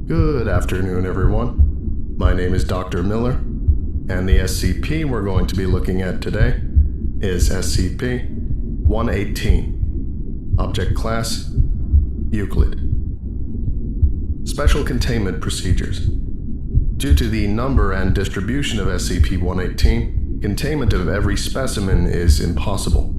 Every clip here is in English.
Good afternoon, everyone. My name is Dr. Miller, and the SCP we're going to be looking at today is SCP-118. Object Class: Euclid. Special Containment Procedures. Due to the number and distribution of SCP-118, containment of every specimen is impossible.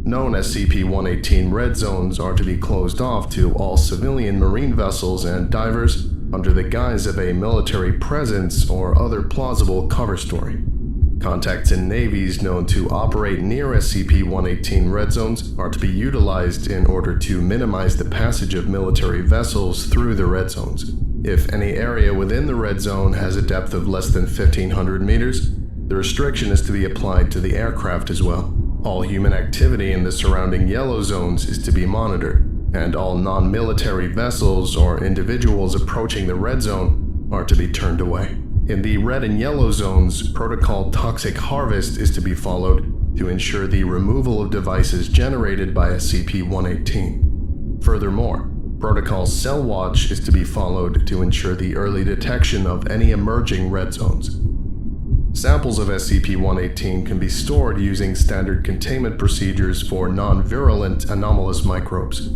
Known SCP-118 red zones are to be closed off to all civilian marine vessels and divers under the guise of a military presence or other plausible cover story. Contacts in navies known to operate near SCP-118 red zones are to be utilized in order to minimize the passage of military vessels through the red zones. If any area within the red zone has a depth of less than 1,500 meters, the restriction is to be applied to the aircraft as well. All human activity in the surrounding yellow zones is to be monitored, and all non-military vessels or individuals approaching the red zone are to be turned away. In the red and yellow zones, Protocol Toxic Harvest is to be followed to ensure the removal of devices generated by SCP-118. Furthermore, Protocol Cell Watch is to be followed to ensure the early detection of any emerging red zones. Samples of SCP-118 can be stored using standard containment procedures for non-virulent anomalous microbes.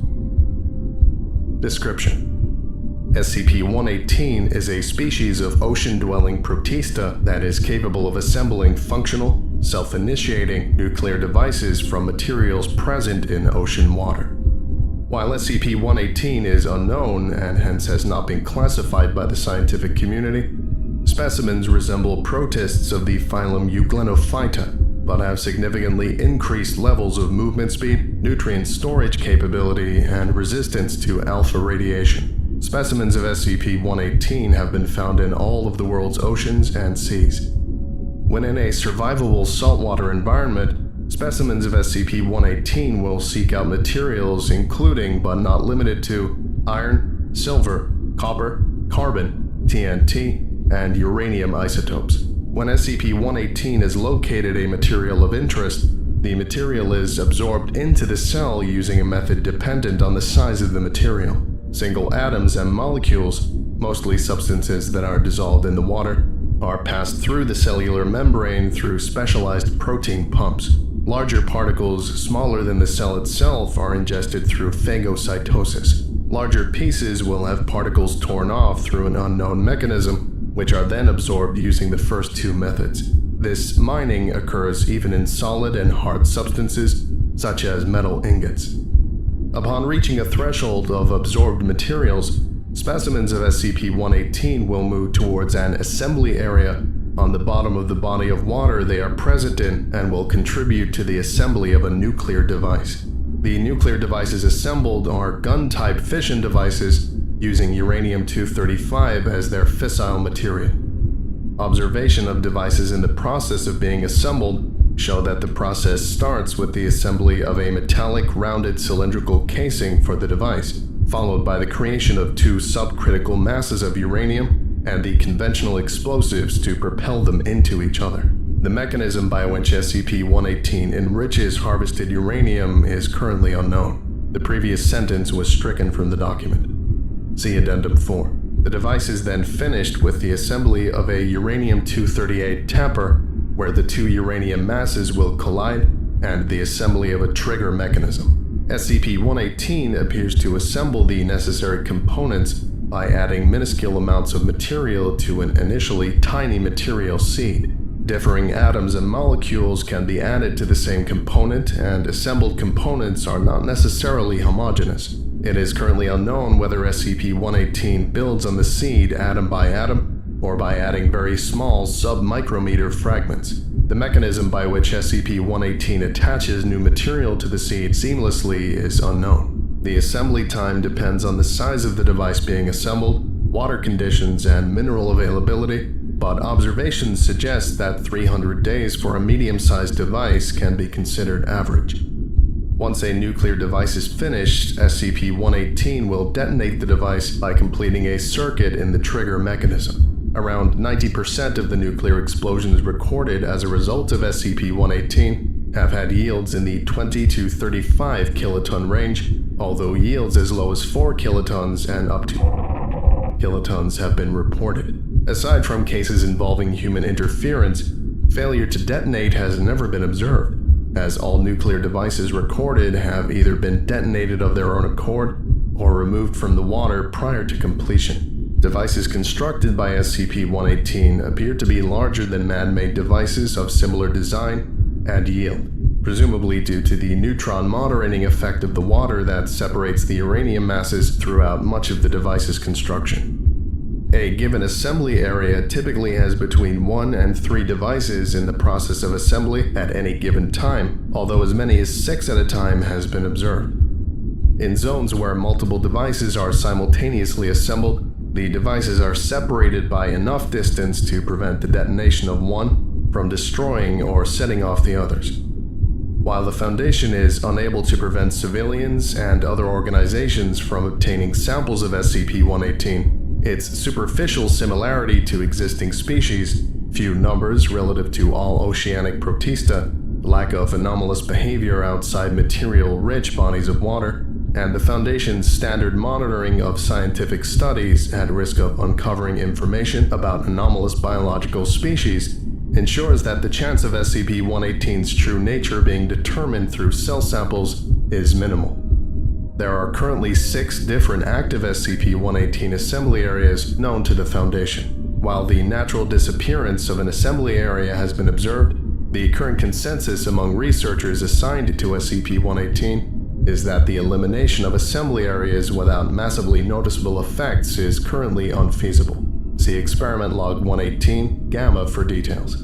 Description: SCP-118 is a species of ocean-dwelling protista that is capable of assembling functional, self-initiating nuclear devices from materials present in ocean water. While SCP-118 is unknown and hence has not been classified by the scientific community, specimens resemble protists of the phylum Euglenophyta, but have significantly increased levels of movement speed, nutrient storage capability, and resistance to alpha radiation. Specimens of SCP-118 have been found in all of the world's oceans and seas. When in a survivable saltwater environment, specimens of SCP-118 will seek out materials including, but not limited to, iron, silver, copper, carbon, TNT, and uranium isotopes. When SCP-118 has located a material of interest, the material is absorbed into the cell using a method dependent on the size of the material. Single atoms and molecules, mostly substances that are dissolved in the water, are passed through the cellular membrane through specialized protein pumps. Larger particles, smaller than the cell itself, are ingested through phagocytosis. Larger pieces will have particles torn off through an unknown mechanism, which are then absorbed using the first two methods. This mining occurs even in solid and hard substances, such as metal ingots. Upon reaching a threshold of absorbed materials, specimens of SCP-118 will move towards an assembly area on the bottom of the body of water they are present in and will contribute to the assembly of a nuclear device. The nuclear devices assembled are gun-type fission devices using uranium-235 as their fissile material. Observation of devices in the process of being assembled show that the process starts with the assembly of a metallic rounded cylindrical casing for the device, followed by the creation of two subcritical masses of uranium and the conventional explosives to propel them into each other. The mechanism by which SCP-118 enriches harvested uranium is currently unknown. The previous sentence was stricken from the document. See Addendum 4. The device is then finished with the assembly of a uranium-238 tamper, where the two uranium masses will collide, and the assembly of a trigger mechanism. SCP-118 appears to assemble the necessary components by adding minuscule amounts of material to an initially tiny material seed. Differing atoms and molecules can be added to the same component, and assembled components are not necessarily homogeneous. It is currently unknown whether SCP-118 builds on the seed atom by atom, or by adding very small sub-micrometer fragments. The mechanism by which SCP-118 attaches new material to the seed seamlessly is unknown. The assembly time depends on the size of the device being assembled, water conditions, and mineral availability, but observations suggest that 300 days for a medium-sized device can be considered average. Once a nuclear device is finished, SCP-118 will detonate the device by completing a circuit in the trigger mechanism. Around 90% of the nuclear explosions recorded as a result of SCP-118 have had yields in the 20 to 35 kiloton range, although yields as low as 4 kilotons and up to kilotons have been reported. Aside from cases involving human interference, failure to detonate has never been observed, as all nuclear devices recorded have either been detonated of their own accord or removed from the water prior to completion. Devices constructed by SCP-118 appear to be larger than man-made devices of similar design and yield, presumably due to the neutron moderating effect of the water that separates the uranium masses throughout much of the device's construction. A given assembly area typically has between 1 and 3 devices in the process of assembly at any given time, although as many as 6 at a time has been observed. In zones where multiple devices are simultaneously assembled, the devices are separated by enough distance to prevent the detonation of one from destroying or setting off the others. While the Foundation is unable to prevent civilians and other organizations from obtaining samples of SCP-118, its superficial similarity to existing species, few numbers relative to all oceanic Protista, lack of anomalous behavior outside material-rich bodies of water, and the Foundation's standard monitoring of scientific studies at risk of uncovering information about anomalous biological species ensures that the chance of SCP-118's true nature being determined through cell samples is minimal. There are currently 6 different active SCP-118 assembly areas known to the Foundation. While the natural disappearance of an assembly area has been observed, the current consensus among researchers assigned to SCP-118 is that the elimination of assembly areas without massively noticeable effects is currently unfeasible. See Experiment Log 118, Gamma for details.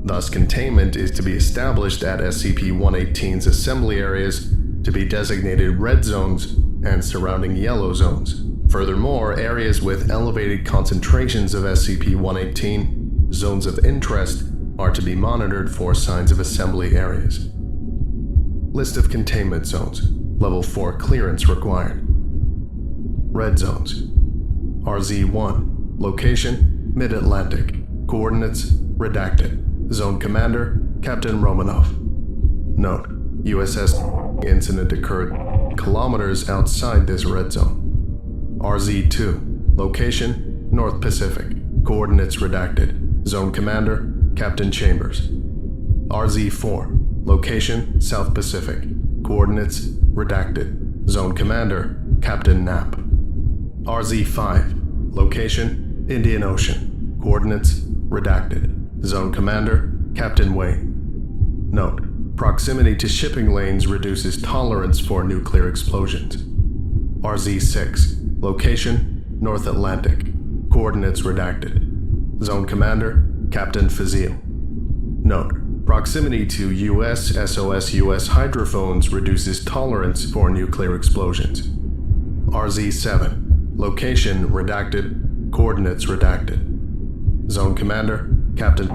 Thus, containment is to be established at SCP-118's assembly areas to be designated red zones and surrounding yellow zones. Furthermore, areas with elevated concentrations of SCP-118, zones of interest, are to be monitored for signs of assembly areas. List of containment zones. Level 4 clearance required. Red zones. RZ-1. Location: Mid-Atlantic. Coordinates: redacted. Zone Commander: Captain Romanov. Note: USS incident occurred kilometers outside this red zone. RZ-2. Location: North Pacific. Coordinates redacted. Zone Commander: Captain Chambers. RZ-4. Location: South Pacific. Coordinates redacted. Zone Commander: Captain Knapp. RZ-5. Location: Indian Ocean. Coordinates redacted. Zone Commander: Captain Wayne. Note: proximity to shipping lanes reduces tolerance for nuclear explosions. RZ-6. Location: North Atlantic. Coordinates redacted. Zone Commander: Captain Fazil. Note: proximity to US SOS-US hydrophones reduces tolerance for nuclear explosions. RZ-7. Location: redacted. Coordinates redacted. Zone Commander: Captain.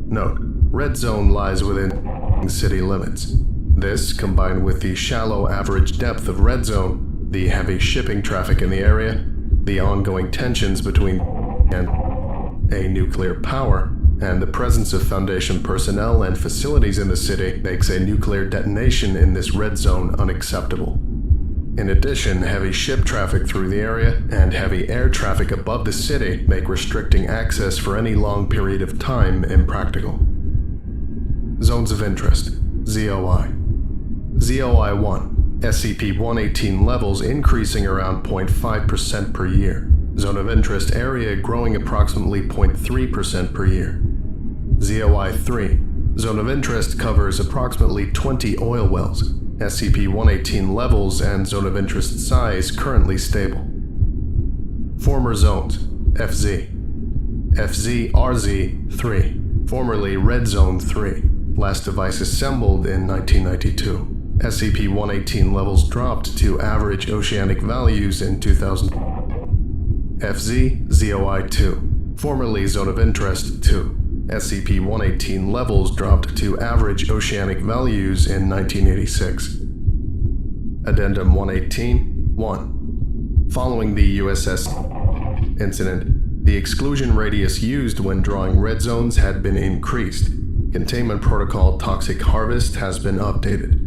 Note: red zone lies within city limits. This, combined with the shallow average depth of red zone, the heavy shipping traffic in the area, the ongoing tensions between and a nuclear power, and the presence of Foundation personnel and facilities in the city makes a nuclear detonation in this red zone unacceptable. In addition, heavy ship traffic through the area and heavy air traffic above the city make restricting access for any long period of time impractical. Zones of Interest. ZOI. ZOI-1. SCP-118 levels increasing around 0.5% per year. Zone of Interest area growing approximately 0.3% per year. ZOI-3. Zone of Interest covers approximately 20 oil wells. SCP-118 levels and Zone of Interest size currently stable. Former zones. FZ. FZ-RZ-3. Formerly Red Zone 3. Last device assembled in 1992. SCP-118 levels dropped to average oceanic values in 2000. FZ-ZOI-2. Formerly Zone of Interest 2. SCP-118 levels dropped to average oceanic values in 1986. Addendum 118-1. Following the USS incident, the exclusion radius used when drawing red zones had been increased. Containment Protocol Toxic Harvest has been updated.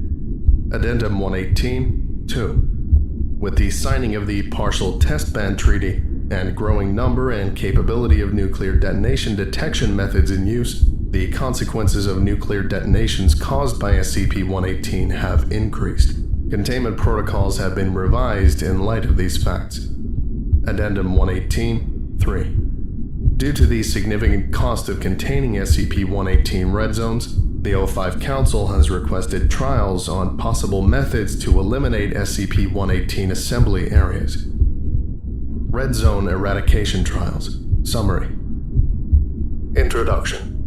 Addendum 118-2. With the signing of the Partial Test Ban Treaty and growing number and capability of nuclear detonation detection methods in use, the consequences of nuclear detonations caused by SCP-118 have increased. Containment protocols have been revised in light of these facts. Addendum 118-3. Due to the significant cost of containing SCP-118 red zones, the O5 Council has requested trials on possible methods to eliminate SCP-118 assembly areas. Red Zone Eradication Trials. Summary. Introduction.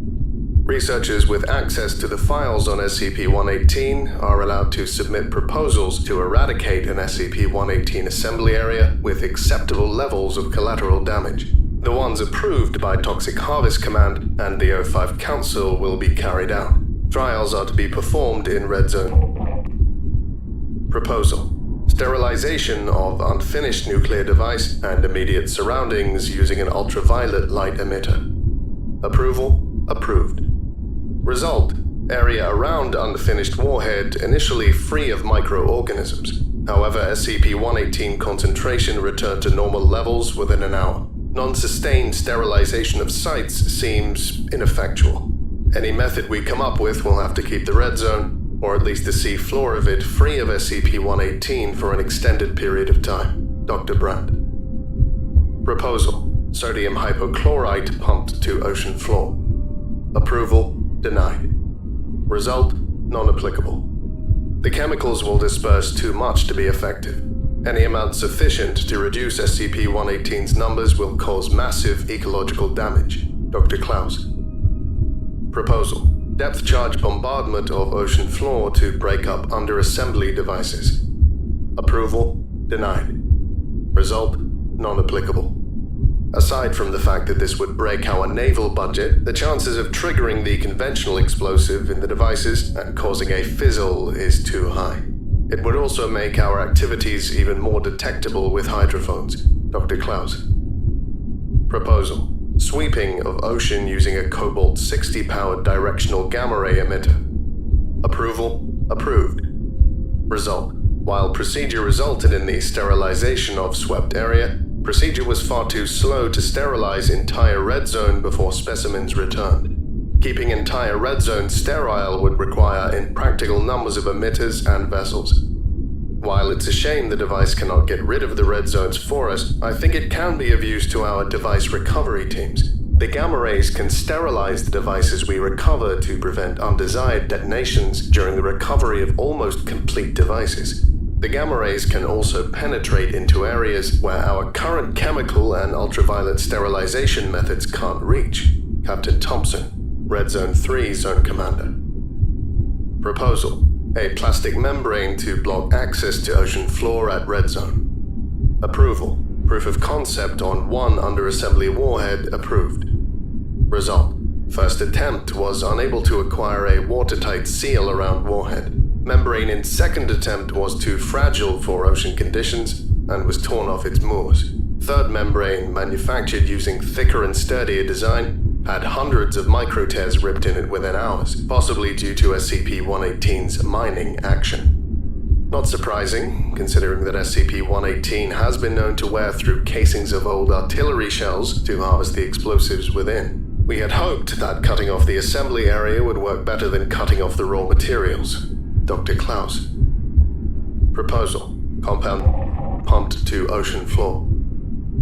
Researchers with access to the files on SCP-118 are allowed to submit proposals to eradicate an SCP-118 assembly area with acceptable levels of collateral damage. The ones approved by Toxic Harvest Command and the O5 Council will be carried out. Trials are to be performed in Red Zone. Proposal. Sterilization of unfinished nuclear device and immediate surroundings using an ultraviolet light emitter. Approval. Approved. Result: area around unfinished warhead initially free of microorganisms. However, SCP-118 concentration returned to normal levels within an hour. Non-sustained sterilization of sites seems ineffectual. Any method we come up with will have to keep the red zone, or at least the sea floor of it, free of SCP-118 for an extended period of time. Dr. Brandt. Proposal: sodium hypochlorite pumped to ocean floor. Approval: denied. Result: non-applicable. The chemicals will disperse too much to be effective. Any amount sufficient to reduce SCP-118's numbers will cause massive ecological damage. Dr. Klaus. Proposal: depth charge bombardment of ocean floor to break up under-assembly devices. Approval: denied. Result: non-applicable. Aside from the fact that this would break our naval budget, the chances of triggering the conventional explosive in the devices and causing a fizzle is too high. It would also make our activities even more detectable with hydrophones. Dr. Klaus. Proposal: sweeping of ocean using a Cobalt-60 powered directional gamma ray emitter. Approval: approved. Result: while procedure resulted in the sterilization of swept area, procedure was far too slow to sterilize entire red zone before specimens returned. Keeping entire red zone sterile would require impractical numbers of emitters and vessels. While it's a shame the device cannot get rid of the red zones for us, I think it can be of use to our device recovery teams. The gamma rays can sterilize the devices we recover to prevent undesired detonations during the recovery of almost complete devices. The gamma rays can also penetrate into areas where our current chemical and ultraviolet sterilization methods can't reach. Captain Thompson, Red Zone 3 Zone Commander. Proposal: a plastic membrane to block access to ocean floor at Red Zone. Approval: proof of concept on one under-assembly warhead approved. Result: first attempt was unable to acquire a watertight seal around warhead. Membrane in second attempt was too fragile for ocean conditions and was torn off its moors. Third membrane, manufactured using thicker and sturdier design, had hundreds of micro tears ripped in it within hours, possibly due to SCP-118's mining action. Not surprising, considering that SCP-118 has been known to wear through casings of old artillery shells to harvest the explosives within. We had hoped that cutting off the assembly area would work better than cutting off the raw materials. Dr. Klaus. Proposal: compound pumped to ocean floor.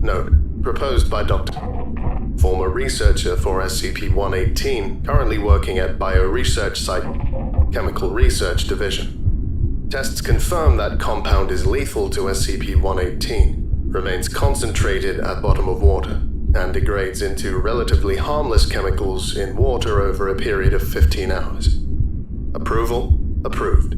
Note: proposed by Dr. Former researcher for SCP-118, currently working at Bioresearch Site, Chemical Research Division. Tests confirm that compound is lethal to SCP-118, remains concentrated at bottom of water, and degrades into relatively harmless chemicals in water over a period of 15 hours. Approval: approved.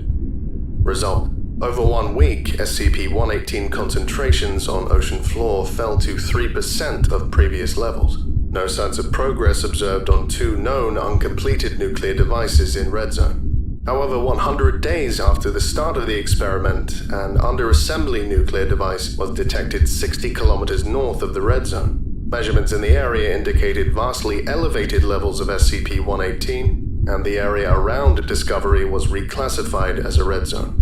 Result: over 1 week, SCP-118 concentrations on ocean floor fell to 3% of previous levels. No signs of progress observed on 2 known uncompleted nuclear devices in Red Zone. However, 100 days after the start of the experiment, an under-assembly nuclear device was detected 60 kilometers north of the Red Zone. Measurements in the area indicated vastly elevated levels of SCP-118, and the area around discovery was reclassified as a red zone.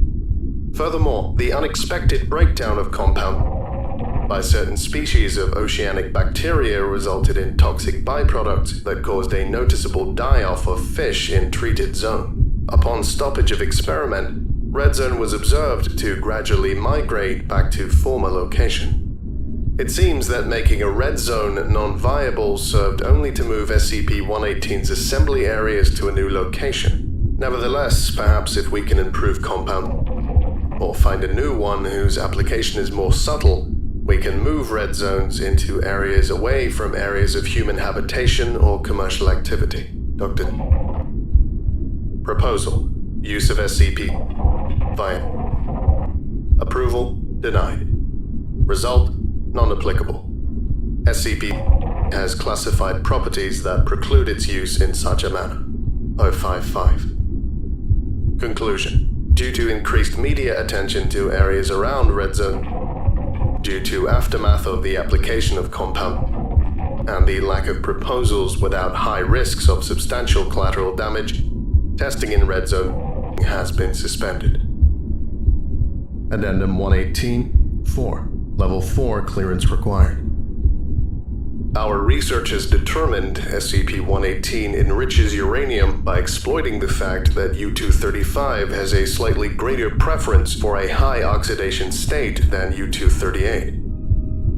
Furthermore, the unexpected breakdown of compound by certain species of oceanic bacteria resulted in toxic byproducts that caused a noticeable die-off of fish in treated zone. Upon stoppage of experiment, red zone was observed to gradually migrate back to former location. It seems that making a red zone non-viable served only to move SCP-118's assembly areas to a new location. Nevertheless, perhaps if we can improve compound or find a new one whose application is more subtle, we can move red zones into areas away from areas of human habitation or commercial activity. Dr. Proposal. Use of SCP. Vietnam. Approval. Denied. Result. Non-applicable. SCP has classified properties that preclude its use in such a manner. 055. Conclusion. Due to increased media attention to areas around red zone, due to aftermath of the application of compound, and the lack of proposals without high risks of substantial collateral damage, testing in red zone has been suspended. Addendum 118, 4. Level 4 clearance required. Our researchers determined SCP-118 enriches uranium by exploiting the fact that U-235 has a slightly greater preference for a high oxidation state than U-238.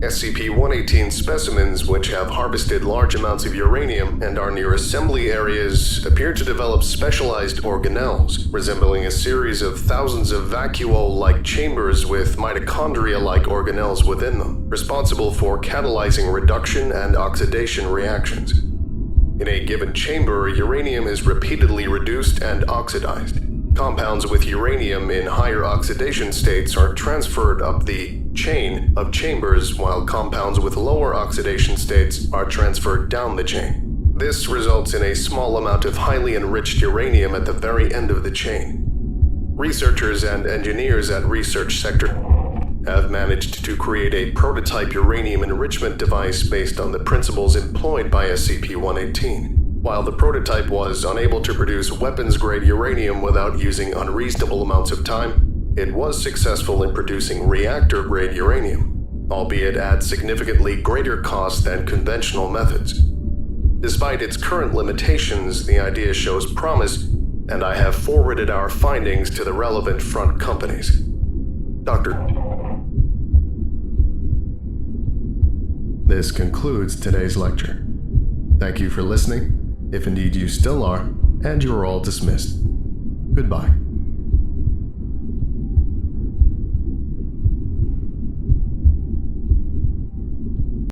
SCP-118 specimens which have harvested large amounts of uranium and are near assembly areas appear to develop specialized organelles, resembling a series of thousands of vacuole-like chambers with mitochondria-like organelles within them, responsible for catalyzing reduction and oxidation reactions. In a given chamber, uranium is repeatedly reduced and oxidized. Compounds with uranium in higher oxidation states are transferred up the chain of chambers, while compounds with lower oxidation states are transferred down the chain. This results in a small amount of highly enriched uranium at the very end of the chain. Researchers and engineers at Research Sector have managed to create a prototype uranium enrichment device based on the principles employed by SCP-118. While the prototype was unable to produce weapons-grade uranium without using unreasonable amounts of time, it was successful in producing reactor-grade uranium, albeit at significantly greater cost than conventional methods. Despite its current limitations, the idea shows promise, and I have forwarded our findings to the relevant front companies. Dr. This concludes today's lecture. Thank you for listening, if indeed you still are, and you are all dismissed. Goodbye.